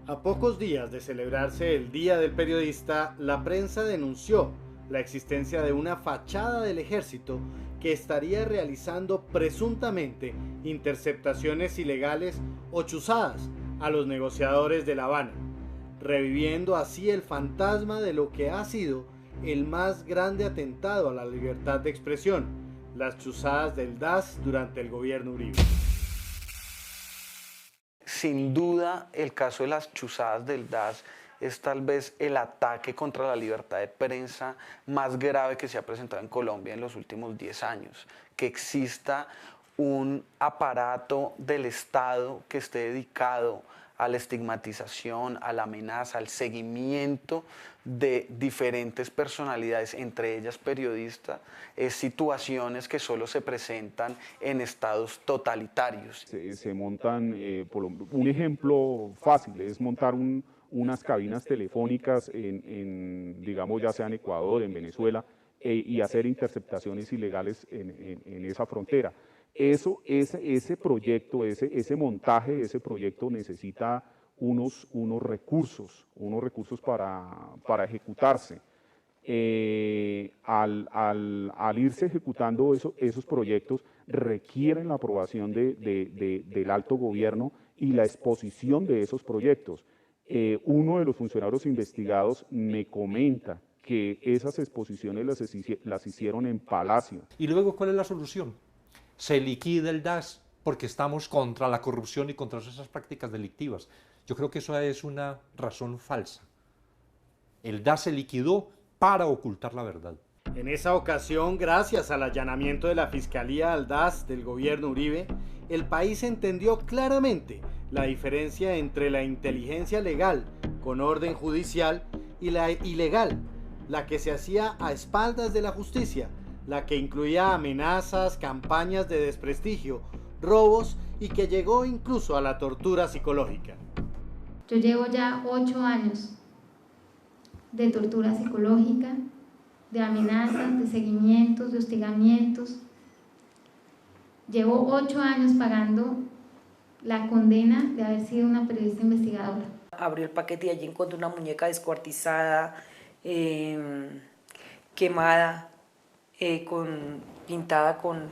A pocos días de celebrarse el Día del Periodista, la prensa denunció la existencia de una fachada del ejército que estaría realizando presuntamente interceptaciones ilegales o chuzadas a los negociadores de La Habana, reviviendo así el fantasma de lo que ha sido el más grande atentado a la libertad de expresión, las chuzadas del DAS durante el gobierno Uribe. Sin duda, el caso de las chuzadas del DAS es tal vez el ataque contra la libertad de prensa más grave que se ha presentado en Colombia en los últimos 10 años. Que exista un aparato del Estado que esté dedicado a la estigmatización, a la amenaza, al seguimiento de diferentes personalidades, entre ellas periodistas, es situaciones que solo se presentan en estados totalitarios. Se montan, un ejemplo fácil es montar unas cabinas telefónicas digamos, ya sea en Ecuador, en Venezuela, y hacer interceptaciones ilegales en esa frontera. Ese proyecto, ese montaje de ese proyecto necesita unos recursos para ejecutarse. Al irse ejecutando esos proyectos requieren la aprobación del alto gobierno y la exposición de esos proyectos. Uno de los funcionarios investigados me comenta que esas exposiciones las hicieron en Palacio. ¿Y luego cuál es la solución? Se liquida el DAS porque estamos contra la corrupción y contra esas prácticas delictivas. Yo creo que eso es una razón falsa. El DAS se liquidó para ocultar la verdad. En esa ocasión, gracias al allanamiento de la Fiscalía al DAS del gobierno Uribe, el país entendió claramente la diferencia entre la inteligencia legal con orden judicial y la ilegal, la que se hacía a espaldas de la justicia, la que incluía amenazas, campañas de desprestigio, robos y que llegó incluso a la tortura psicológica. Yo llevo ya 8 años de tortura psicológica, de amenazas, de seguimientos, de hostigamientos. Llevo 8 años pagando la condena de haber sido una periodista investigadora. Abrió el paquete y allí encontró una muñeca descuartizada, quemada, pintada con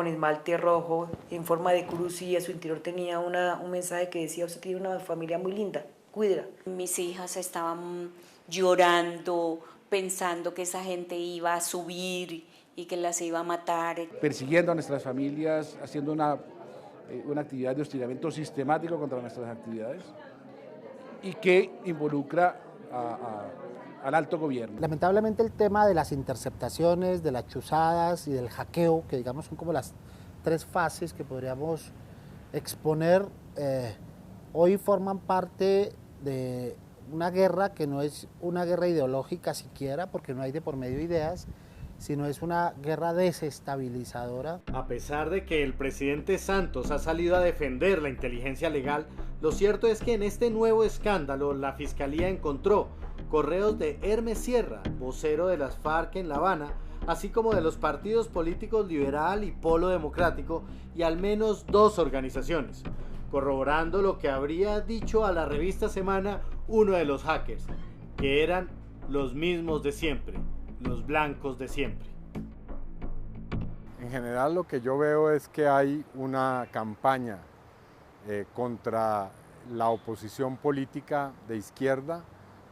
esmalte rojo en forma de cruz, y a su interior tenía un mensaje que decía: usted tiene una familia muy linda, cuídela. Mis hijas estaban llorando, pensando que esa gente iba a subir y que las iba a matar. Persiguiendo a nuestras familias, haciendo una actividad de hostigamiento sistemático contra nuestras actividades y que involucra al alto gobierno. Lamentablemente el tema de las interceptaciones, de las chuzadas y del hackeo, que digamos son como las 3 fases que podríamos exponer, hoy forman parte de una guerra que no es una guerra ideológica siquiera, porque no hay de por medio ideas, sino es una guerra desestabilizadora. A pesar de que el presidente Santos ha salido a defender la inteligencia legal, lo cierto es que en este nuevo escándalo la Fiscalía encontró correos de Hermes Sierra, vocero de las FARC en La Habana, así como de los partidos políticos Liberal y Polo Democrático, y al menos 2 organizaciones, corroborando lo que habría dicho a la revista Semana uno de los hackers, que eran los mismos de siempre, los blancos de siempre. En general lo que yo veo es que hay una campaña contra la oposición política de izquierda,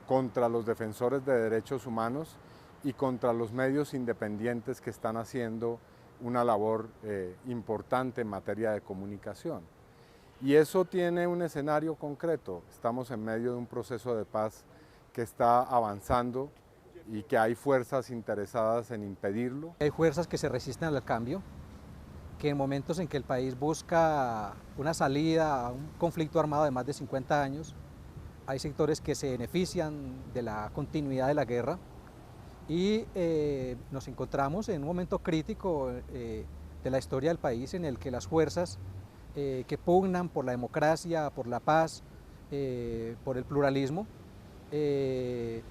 contra los defensores de derechos humanos y contra los medios independientes que están haciendo una labor importante en materia de comunicación. Y eso tiene un escenario concreto. Estamos en medio de un proceso de paz que está avanzando y que hay fuerzas interesadas en impedirlo. Hay fuerzas que se resisten al cambio, que en momentos en que el país busca una salida a un conflicto armado de más de 50 años, hay sectores que se benefician de la continuidad de la guerra y nos encontramos en un momento crítico de la historia del país en el que las fuerzas que pugnan por la democracia, por la paz, por el pluralismo, se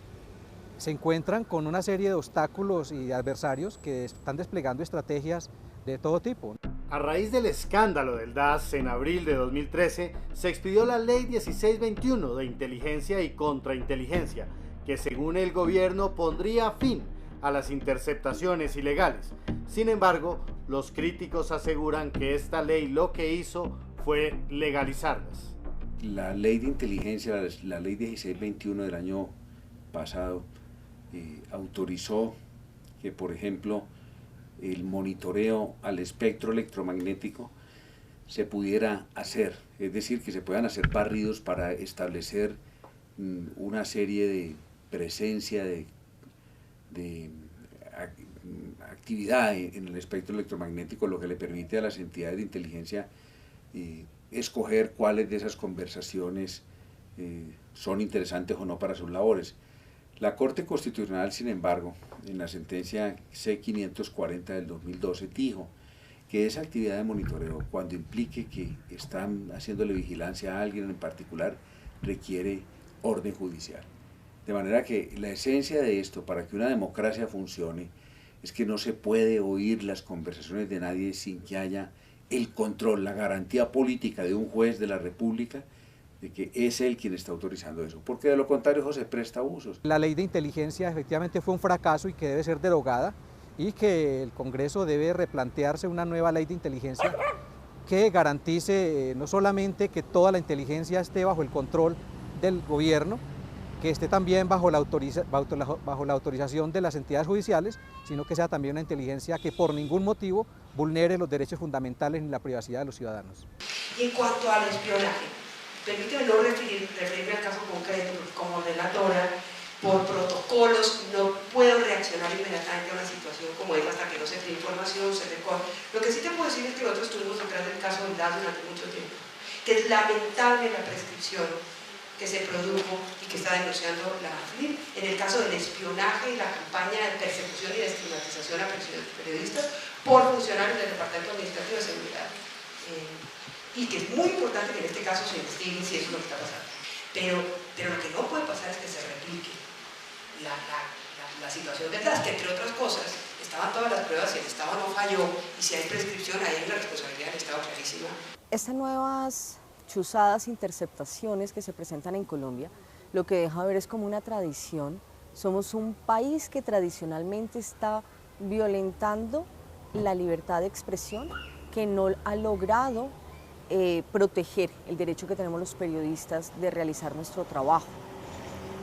encuentran con una serie de obstáculos y de adversarios que están desplegando estrategias de todo tipo. A raíz del escándalo del DAS, en abril de 2013, se expidió la Ley 1621 de Inteligencia y Contrainteligencia, que según el gobierno pondría fin a las interceptaciones ilegales. Sin embargo, los críticos aseguran que esta ley lo que hizo fue legalizarlas. La Ley de Inteligencia, la Ley 1621 del año pasado, autorizó que, por ejemplo, el monitoreo al espectro electromagnético se pudiera hacer, es decir, que se puedan hacer barridos para establecer una serie de presencia de actividad en el espectro electromagnético, lo que le permite a las entidades de inteligencia escoger cuáles de esas conversaciones son interesantes o no para sus labores. La Corte Constitucional, sin embargo, en la sentencia C-540 del 2012, dijo que esa actividad de monitoreo, cuando implique que están haciéndole vigilancia a alguien en particular, requiere orden judicial. De manera que la esencia de esto, para que una democracia funcione, es que no se puede oír las conversaciones de nadie sin que haya el control, la garantía política de un juez de la República de que es él quien está autorizando eso, porque de lo contrario eso se presta a abusos. La ley de inteligencia efectivamente fue un fracaso y que debe ser derogada, y que el Congreso debe replantearse una nueva ley de inteligencia que garantice no solamente que toda la inteligencia esté bajo el control del gobierno, que esté también bajo la autorización de las entidades judiciales, sino que sea también una inteligencia que por ningún motivo vulnere los derechos fundamentales ni la privacidad de los ciudadanos. Y en cuanto al espionaje, permíteme no referirme al caso concreto, porque como relatora, por protocolos, no puedo reaccionar inmediatamente a una situación como esta hasta que no se dé información, se recoge. Lo que sí te puedo decir es que nosotros estuvimos detrás del caso del DAS durante mucho tiempo, que es lamentable la prescripción que se produjo y que está denunciando la AFNIR en el caso del espionaje y la campaña de persecución y de estigmatización a periodistas por funcionarios del Departamento Administrativo de Seguridad. Y que es muy importante que en este caso se investigue si eso es lo que está pasando. Pero lo que no puede pasar es que se replique la situación del DAS, que entre otras cosas estaban todas las pruebas y el Estado no falló, y si hay prescripción ahí hay una responsabilidad del Estado clarísima. Estas nuevas chuzadas, interceptaciones que se presentan en Colombia, lo que deja ver es como una tradición. Somos un país que tradicionalmente está violentando la libertad de expresión, que no ha logrado proteger el derecho que tenemos los periodistas de realizar nuestro trabajo.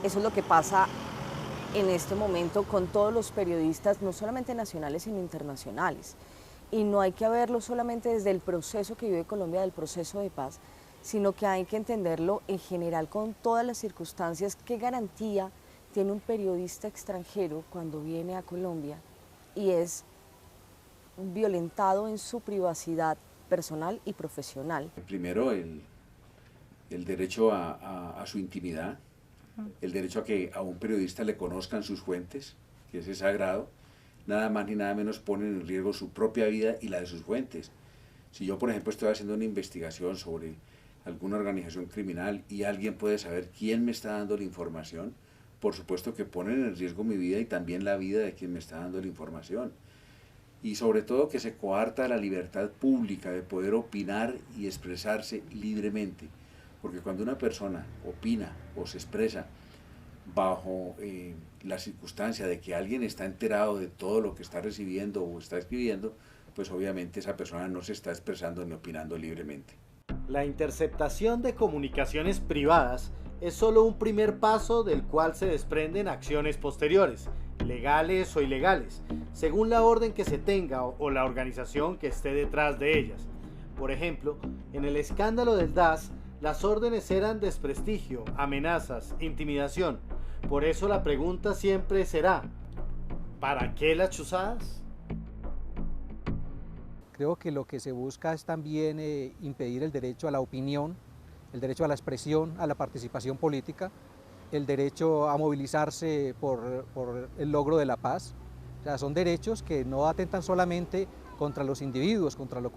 Eso es lo que pasa en este momento con todos los periodistas, no solamente nacionales sino internacionales. Y no hay que verlo solamente desde el proceso que vive Colombia, del proceso de paz, sino que hay que entenderlo en general con todas las circunstancias. ¿Qué garantía tiene un periodista extranjero cuando viene a Colombia y es violentado en su privacidad personal y profesional? Primero, el derecho a su intimidad, el derecho a que a un periodista le conozcan sus fuentes, que ese es sagrado. Nada más ni nada menos ponen en riesgo su propia vida y la de sus fuentes. Si yo, por ejemplo, estoy haciendo una investigación sobre alguna organización criminal y alguien puede saber quién me está dando la información, por supuesto que ponen en riesgo mi vida y también la vida de quien me está dando la información. Y sobre todo que se coarta la libertad pública de poder opinar y expresarse libremente. Porque cuando una persona opina o se expresa bajo la circunstancia de que alguien está enterado de todo lo que está recibiendo o está escribiendo, pues obviamente esa persona no se está expresando ni opinando libremente. La interceptación de comunicaciones privadas es solo un primer paso del cual se desprenden acciones posteriores, legales o ilegales, según la orden que se tenga o la organización que esté detrás de ellas. Por ejemplo, en el escándalo del DAS, las órdenes eran desprestigio, amenazas, intimidación. Por eso la pregunta siempre será, ¿para qué las chuzadas? Creo que lo que se busca es también impedir el derecho a la opinión, el derecho a la expresión, a la participación política, el derecho a movilizarse por el logro de la paz. O sea, son derechos que no atentan solamente contra los individuos contra los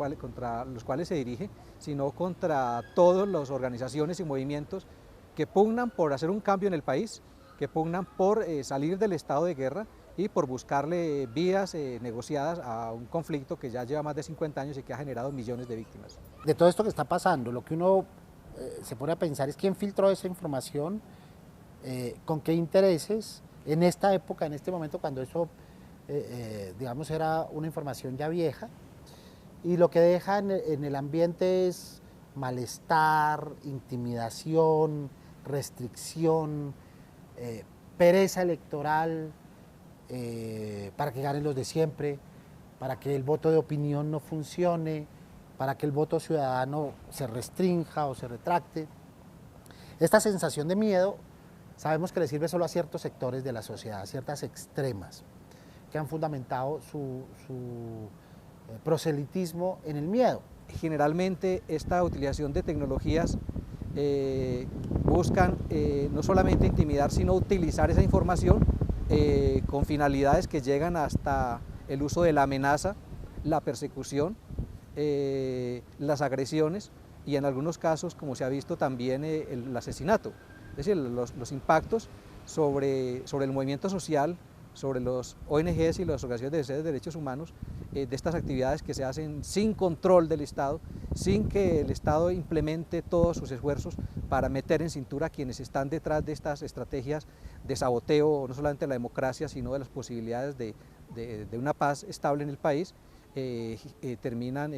cuales se dirige, sino contra todas las organizaciones y movimientos que pugnan por hacer un cambio en el país, que pugnan por salir del estado de guerra y por buscarle vías negociadas a un conflicto que ya lleva más de 50 años y que ha generado millones de víctimas. De todo esto que está pasando, lo que uno se pone a pensar es quién filtró esa información, con qué intereses, en esta época, en este momento, cuando eso, digamos, era una información ya vieja, y lo que deja en el ambiente es malestar, intimidación, restricción, pereza electoral, para que ganen los de siempre, para que el voto de opinión no funcione, para que el voto ciudadano se restrinja o se retracte. Esta sensación de miedo sabemos que le sirve solo a ciertos sectores de la sociedad, a ciertas extremas, que han fundamentado su proselitismo en el miedo. Generalmente esta utilización de tecnologías buscan no solamente intimidar, sino utilizar esa información con finalidades que llegan hasta el uso de la amenaza, la persecución, las agresiones y en algunos casos, como se ha visto, también el asesinato. Es decir, los impactos sobre el movimiento social, sobre los ONGs y las organizaciones de derechos humanos, de estas actividades que se hacen sin control del Estado, sin que el Estado implemente todos sus esfuerzos para meter en cintura a quienes están detrás de estas estrategias de saboteo, no solamente de la democracia, sino de las posibilidades de una paz estable en el país, terminan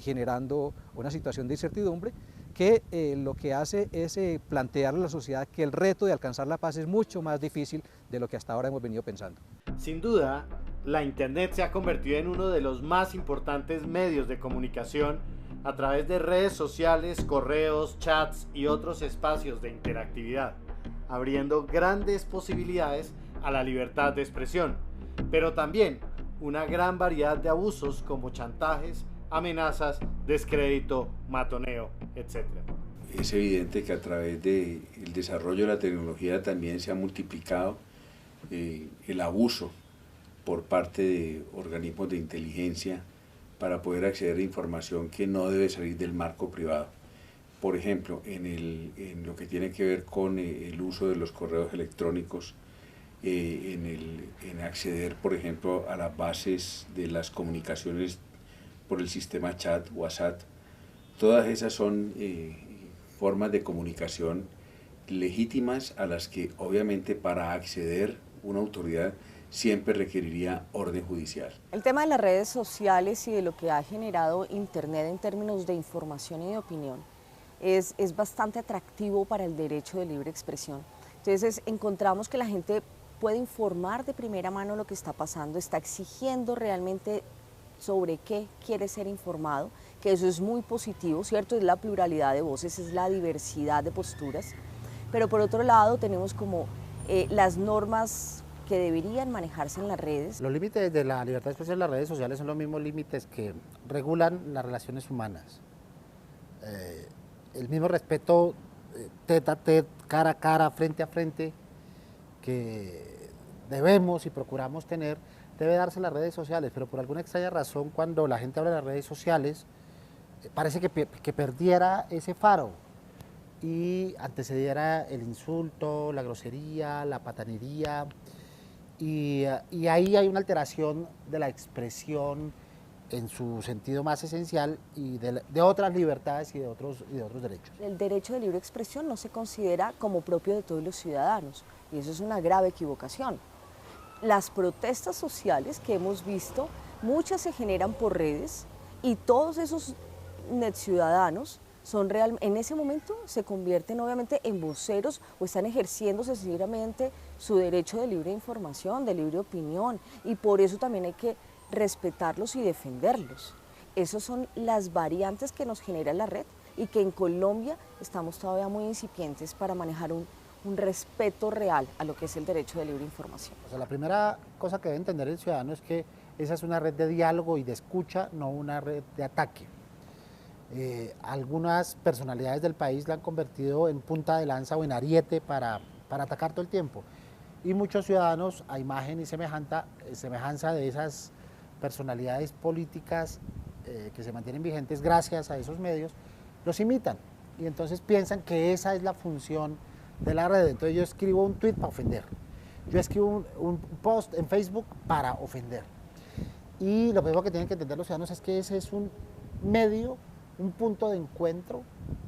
generando una situación de incertidumbre que lo que hace es plantearle a la sociedad que el reto de alcanzar la paz es mucho más difícil de lo que hasta ahora hemos venido pensando. Sin duda, la Internet se ha convertido en uno de los más importantes medios de comunicación a través de redes sociales, correos, chats y otros espacios de interactividad, abriendo grandes posibilidades a la libertad de expresión, pero también una gran variedad de abusos como chantajes, amenazas, descrédito, matoneo, etc. Es evidente que a través del desarrollo de la tecnología también se ha multiplicado el abuso por parte de organismos de inteligencia para poder acceder a información que no debe salir del marco privado. Por ejemplo, en lo que tiene que ver con el uso de los correos electrónicos, en acceder, por ejemplo, a las bases de las comunicaciones por el sistema chat, WhatsApp. Todas esas son formas de comunicación legítimas a las que obviamente para acceder una autoridad siempre requeriría orden judicial. El tema de las redes sociales y de lo que ha generado Internet en términos de información y de opinión es bastante atractivo para el derecho de libre expresión. Entonces encontramos que la gente puede informar de primera mano lo que está pasando, está exigiendo realmente sobre qué quiere ser informado, que eso es muy positivo, ¿cierto? Es la pluralidad de voces, es la diversidad de posturas, pero por otro lado tenemos como las normas que deberían manejarse en las redes. Los límites de la libertad de expresión en las redes sociales son los mismos límites que regulan las relaciones humanas. El mismo respeto tete a tete, cara a cara, frente a frente, que debemos y procuramos tener, debe darse en las redes sociales, pero por alguna extraña razón cuando la gente habla de las redes sociales parece que perdiera ese faro y antecediera el insulto, la grosería, la patanería, y ahí hay una alteración de la expresión en su sentido más esencial y de otras libertades y de otros derechos. El derecho de libre expresión no se considera como propio de todos los ciudadanos y eso es una grave equivocación. Las protestas sociales que hemos visto, muchas se generan por redes y todos esos ciudadanos en ese momento se convierten obviamente en voceros o están ejerciendo sencillamente su derecho de libre información, de libre opinión, y por eso también hay que respetarlos y defenderlos. Esas son las variantes que nos genera la red y que en Colombia estamos todavía muy incipientes para manejar un respeto real a lo que es el derecho de libre información. O sea, la primera cosa que debe entender el ciudadano es que esa es una red de diálogo y de escucha, no una red de ataque. Algunas personalidades del país la han convertido en punta de lanza o en ariete para atacar todo el tiempo. Y muchos ciudadanos, a imagen y semejanza de esas personalidades políticas que se mantienen vigentes gracias a esos medios, los imitan. Y entonces piensan que esa es la función de la red. Entonces yo escribo un tuit para ofender. yo escribo un post en Facebook para ofender. Y lo primero que tienen que entender los ciudadanos es que ese es un medio, un punto de encuentro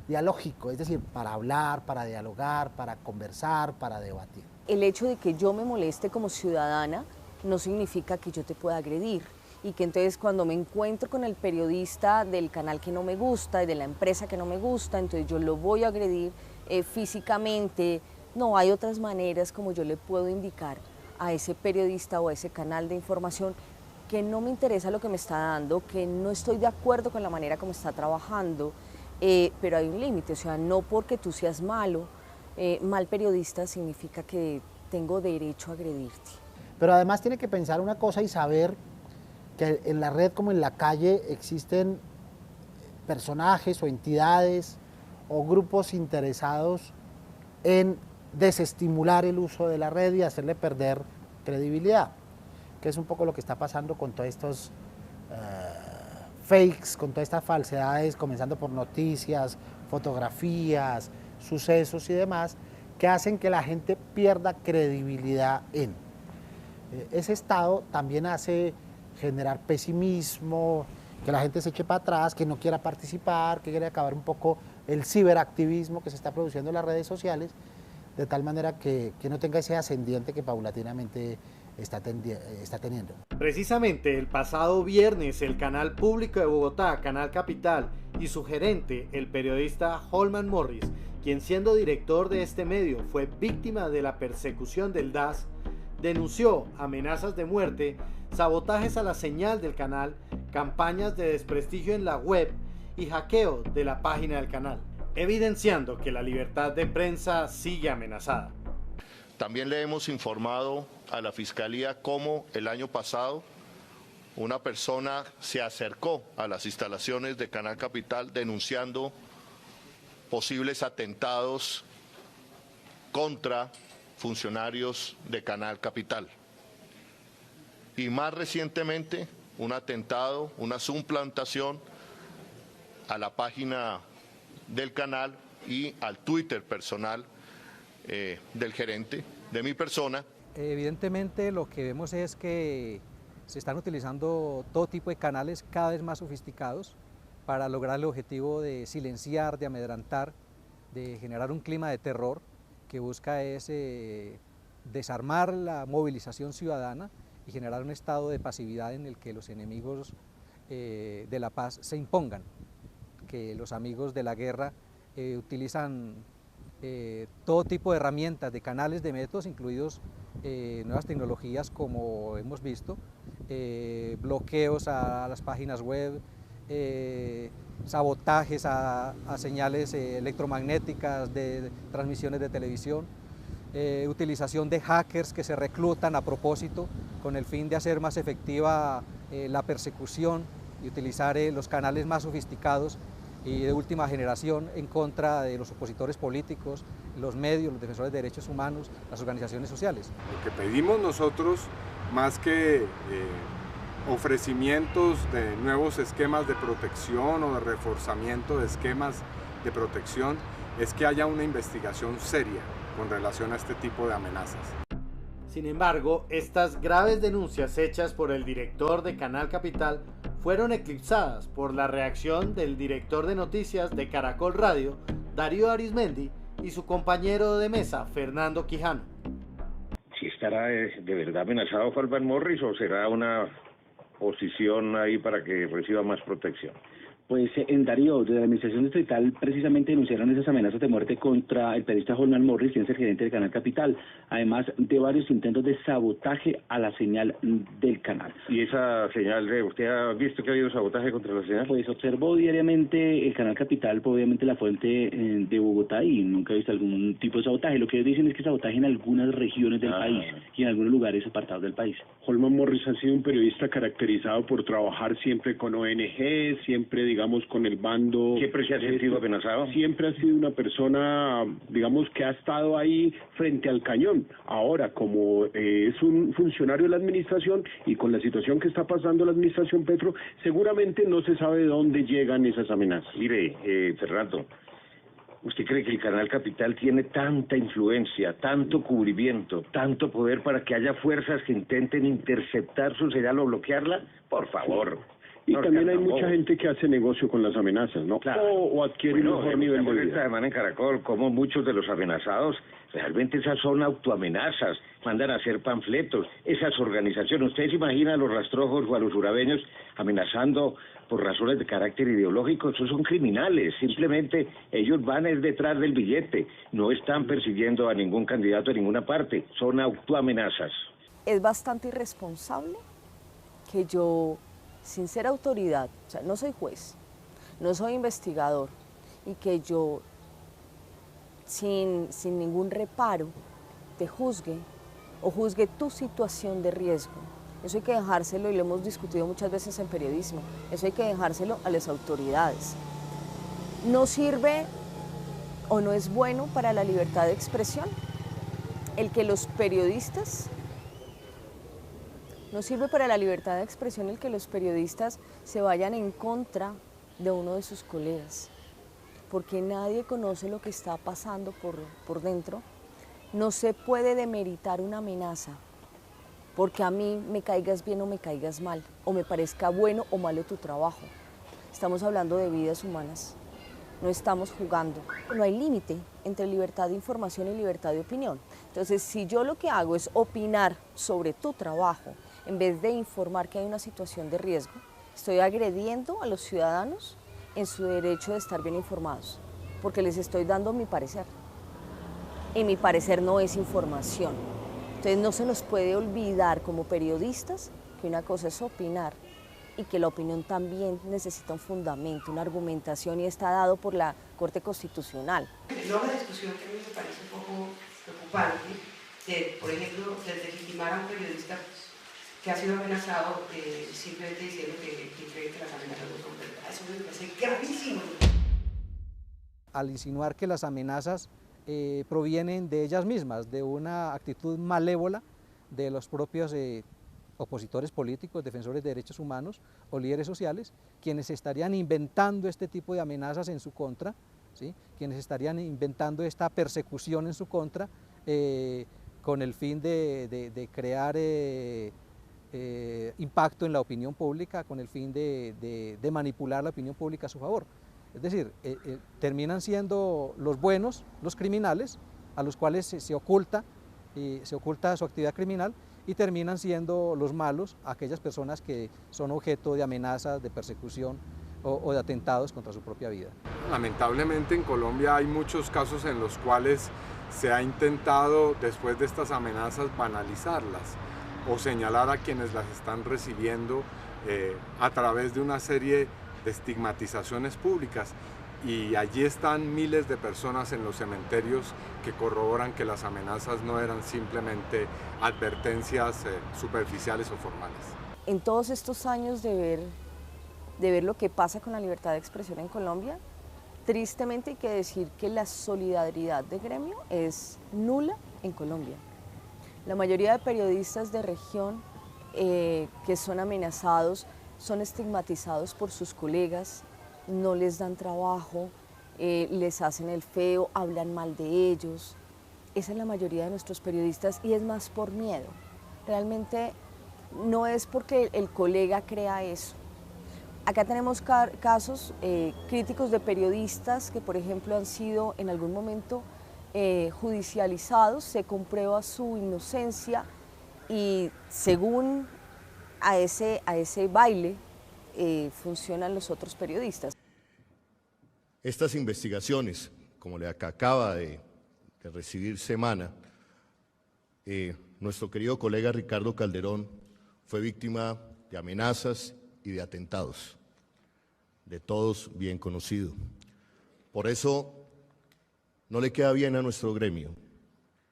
dialógico, es decir, para hablar, para dialogar, para conversar, para debatir. El hecho de que yo me moleste como ciudadana no significa que yo te pueda agredir y que entonces cuando me encuentro con el periodista del canal que no me gusta y de la empresa que no me gusta, entonces yo lo voy a agredir físicamente. No, hay otras maneras como yo le puedo indicar a ese periodista o a ese canal de información que no me interesa lo que me está dando, que no estoy de acuerdo con la manera como está trabajando, pero hay un límite, o sea, no porque tú seas malo, mal periodista significa que tengo derecho a agredirte. Pero además tiene que pensar una cosa y saber que en la red como en la calle existen personajes o entidades o grupos interesados en desestimular el uso de la red y hacerle perder credibilidad, que es un poco lo que está pasando con todos estos fakes, con todas estas falsedades, comenzando por noticias, fotografías, sucesos y demás, que hacen que la gente pierda credibilidad en. Ese estado también hace generar pesimismo, que la gente se eche para atrás, que no quiera participar, que quiere acabar un poco el ciberactivismo que se está produciendo en las redes sociales, de tal manera que no tenga ese ascendiente que paulatinamente está teniendo. Precisamente el pasado viernes el Canal Público de Bogotá, Canal Capital, y su gerente, el periodista Holman Morris, quien siendo director de este medio fue víctima de la persecución del DAS, denunció amenazas de muerte, sabotajes a la señal del canal, campañas de desprestigio en la web y hackeo de la página del canal, evidenciando que la libertad de prensa sigue amenazada. También le hemos informado a la Fiscalía cómo el año pasado una persona se acercó a las instalaciones de Canal Capital denunciando posibles atentados contra funcionarios de Canal Capital. Y más recientemente, un atentado, una suplantación a la página del canal y al Twitter personal del gerente, de mi persona. Evidentemente lo que vemos es que se están utilizando todo tipo de canales cada vez más sofisticados para lograr el objetivo de silenciar, de amedrentar, de generar un clima de terror que busca es desarmar la movilización ciudadana y generar un estado de pasividad en el que los enemigos de la paz se impongan, que los amigos de la guerra utilizan todo tipo de herramientas, de canales, de métodos, incluidos nuevas tecnologías como hemos visto, bloqueos a las páginas web, sabotajes a señales electromagnéticas de transmisiones de televisión, utilización de hackers que se reclutan a propósito con el fin de hacer más efectiva la persecución y utilizar los canales más sofisticados y de última generación en contra de los opositores políticos, los medios, los defensores de derechos humanos, las organizaciones sociales. Lo que pedimos nosotros, más que ofrecimientos de nuevos esquemas de protección o de reforzamiento de esquemas de protección, es que haya una investigación seria con relación a este tipo de amenazas. Sin embargo, estas graves denuncias hechas por el director de Canal Capital fueron eclipsadas por la reacción del director de noticias de Caracol Radio, Darío Arizmendi, y su compañero de mesa, Fernando Quijano. ¿Si estará de verdad amenazado Holman Morris o será una posición ahí para que reciba más protección? Pues en Darío, desde la administración distrital, precisamente denunciaron esas amenazas de muerte contra el periodista Holman Morris, quien es el gerente del Canal Capital, además de varios intentos de sabotaje a la señal del canal. ¿Y esa señal, usted ha visto que ha habido sabotaje contra la señal? Pues observo diariamente el Canal Capital, pues obviamente la fuente de Bogotá, y nunca he visto algún tipo de sabotaje. Lo que ellos dicen es que sabotaje en algunas regiones del país y en algunos lugares apartados del país. Holman Morris ha sido un periodista caracterizado por trabajar siempre con ONG, siempre digamos con el bando. ¿Siempre se ha sentido amenazado? Siempre ha sido una persona, digamos, que ha estado ahí frente al cañón. Ahora, como es un funcionario de la administración y con la situación que está pasando la administración Petro, seguramente no se sabe de dónde llegan esas amenazas. Mire, Fernando, ¿Usted cree que el Canal Capital tiene tanta influencia, tanto cubrimiento, tanto poder para que haya fuerzas que intenten interceptar su señal o bloquearla? Por favor. Y no, también hay tampoco. mucha gente que hace negocio con las amenazas, ¿no? Claro. O adquiere un mejor nivel de esta vida. semana en Caracol, como muchos de los amenazados, realmente esas son autoamenazas, mandan a hacer panfletos, esas organizaciones. ¿Ustedes se imaginan a los rastrojos o a los urabeños amenazando por razones de carácter ideológico? Esos son criminales, simplemente ellos van detrás del billete, no están persiguiendo a ningún candidato de ninguna parte, son autoamenazas. Es bastante irresponsable que yo, sin ser autoridad, o sea, no soy juez, no soy investigador, y que yo, sin ningún reparo, te juzgue o juzgue tu situación de riesgo. Eso hay que dejárselo, y lo hemos discutido muchas veces en periodismo, eso hay que dejárselo a las autoridades. No sirve o no es bueno para la libertad de expresión el que los periodistas... No sirve para la libertad de expresión el que los periodistas se vayan en contra de uno de sus colegas, porque nadie conoce lo que está pasando por dentro. No se puede demeritar una amenaza porque a mí me caigas bien o me caigas mal, o me parezca bueno o malo tu trabajo. Estamos hablando de vidas humanas, no estamos jugando. No hay límite entre libertad de información y libertad de opinión. Entonces, si yo lo que hago es opinar sobre tu trabajo, en vez de informar que hay una situación de riesgo, estoy agrediendo a los ciudadanos en su derecho de estar bien informados, porque les estoy dando mi parecer. Y mi parecer no es información. Entonces no se nos puede olvidar como periodistas que una cosa es opinar y que la opinión también necesita un fundamento, una argumentación, y está dado por la Corte Constitucional. Luego la discusión que a mí me parece un poco preocupante, de, por ejemplo, deslegitimar a un periodista que ha sido amenazado simplemente diciendo que cree que las amenazas no son verdad. Eso me parece gravísimo. Al insinuar que las amenazas provienen de ellas mismas, de una actitud malévola de los propios opositores políticos, defensores de derechos humanos o líderes sociales, quienes estarían inventando este tipo de amenazas en su contra, ¿sí? Quienes estarían inventando esta persecución en su contra con el fin de crear impacto en la opinión pública, con el fin de manipular la opinión pública a su favor. Es decir, terminan siendo los buenos, los criminales, a los cuales se oculta su actividad criminal, y terminan siendo los malos aquellas personas que son objeto de amenazas, de persecución o de atentados contra su propia vida. Lamentablemente en Colombia hay muchos casos en los cuales se ha intentado, después de estas amenazas, banalizarlas o señalar a quienes las están recibiendo a través de una serie de estigmatizaciones públicas, y allí están miles de personas en los cementerios que corroboran que las amenazas no eran simplemente advertencias superficiales o formales. En todos estos años de ver lo que pasa con la libertad de expresión en Colombia, tristemente hay que decir que la solidaridad de gremio es nula en Colombia. La mayoría de periodistas de región que son amenazados son estigmatizados por sus colegas, no les dan trabajo, les hacen el feo, hablan mal de ellos. Esa es la mayoría de nuestros periodistas, y es más por miedo. Realmente no es porque el colega crea eso. Acá tenemos casos críticos de periodistas que, por ejemplo, han sido en algún momento judicializados, se comprueba su inocencia, y según a ese baile funcionan los otros periodistas. Estas investigaciones, como la que acaba de recibir Semana, nuestro querido colega Ricardo Calderón fue víctima de amenazas y de atentados, de todos bien conocido. Por eso no le queda bien a nuestro gremio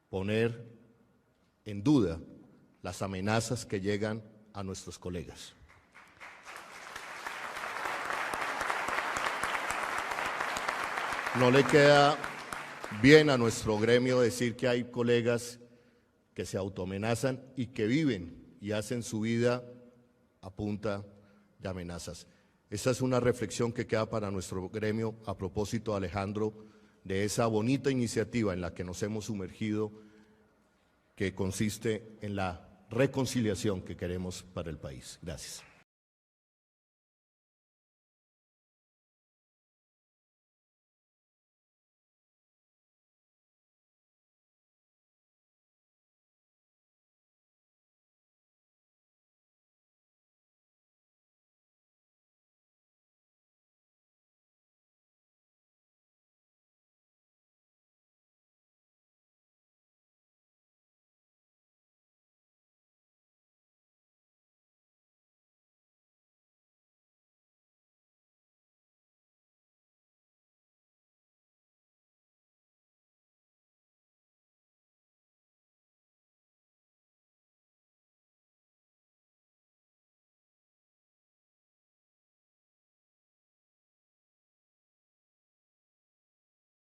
poner en duda las amenazas que llegan a nuestros colegas. No le queda bien a nuestro gremio decir que hay colegas que se autoamenazan y que viven y hacen su vida a punta de amenazas. Esta es una reflexión que queda para nuestro gremio a propósito de Alejandro de esa bonita iniciativa en la que nos hemos sumergido, que consiste en la reconciliación que queremos para el país. Gracias.